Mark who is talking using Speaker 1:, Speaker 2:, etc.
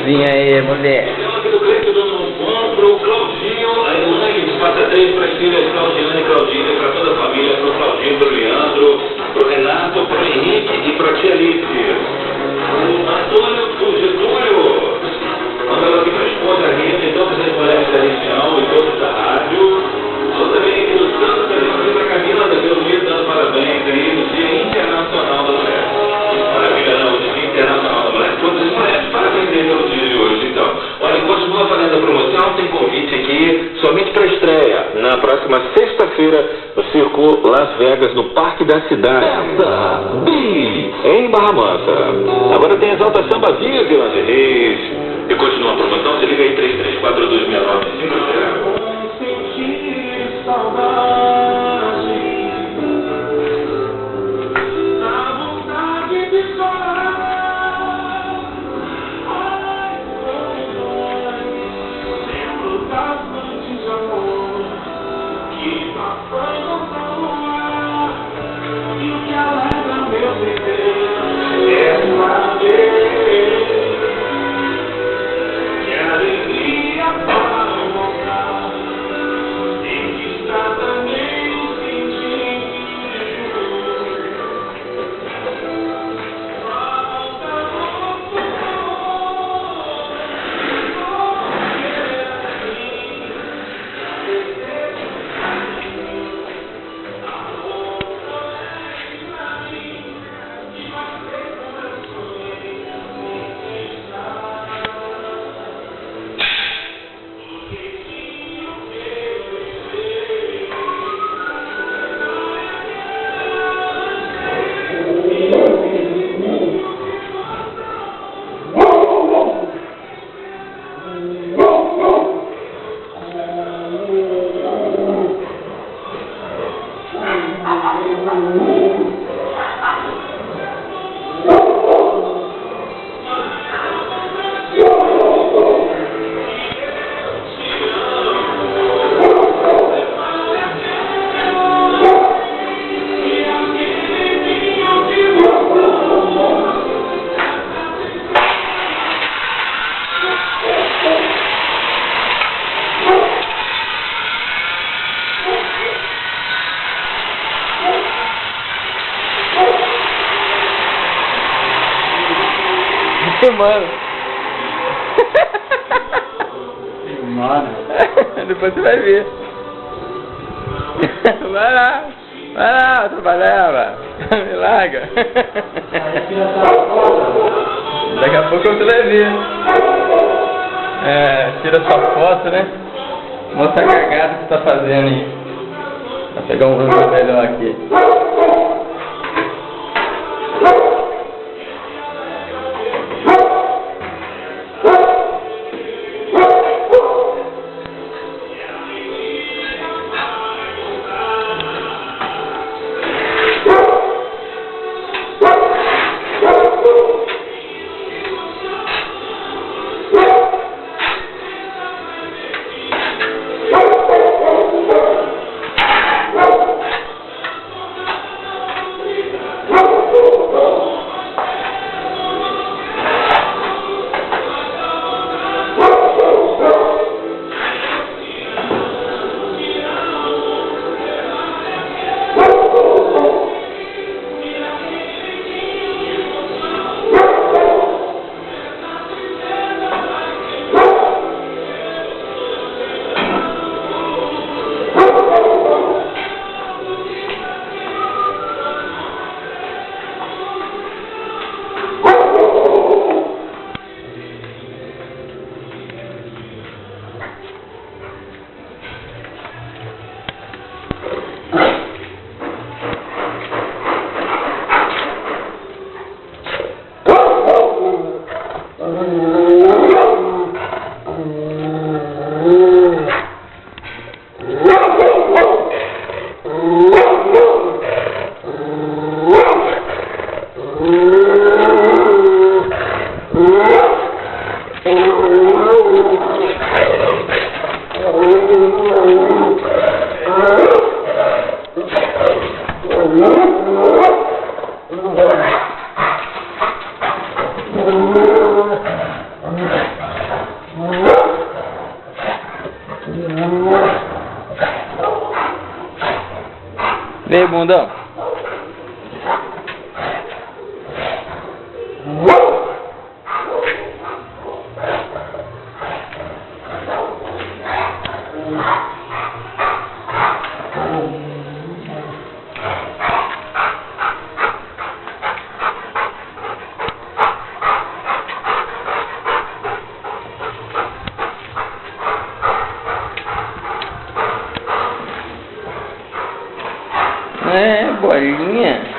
Speaker 1: Gostosinha aí, mulher.
Speaker 2: Aqui do Cleiton dando um bom pro Claudinho, aí mãe, passa 3 para as filhas, Claudiane e Claudinha, para toda a família, pro Claudinho, pro Leandro, pro Renato, pro Henrique e pra tia Alice. O Antônio, o Getúlio, mandando aqui pra esposa Rita e todas as mulheres da região e todos da rádio. Só também aqui do Santo, também pra Camila da Belmiro, dando parabéns aí no Dia Internacional da Mulher. Maravilha, não, o Dia Internacional da Mulher. Todas as mulheres, parabéns aí pelo dia de hoje, então. Olha, continua fazendo a promoção, tem convite aqui somente para estreia, na próxima sexta-feira, no Circo Las Vegas, no Parque da Cidade. Em Barra Mansa. Agora tem Exalta Samba Viva de Lingeries. E continua a promoção, se liga aí, 33426950.
Speaker 1: Mano.
Speaker 3: Mano.
Speaker 1: Depois você vai ver. Vai lá trabalhar, vai. Me larga. Daqui a pouco você vai ver. Tira sua foto, né? Mostra a cagada que você tá fazendo aí. Vou pegar um ângulo melhor aqui. Vem, bundão. É, bolinha.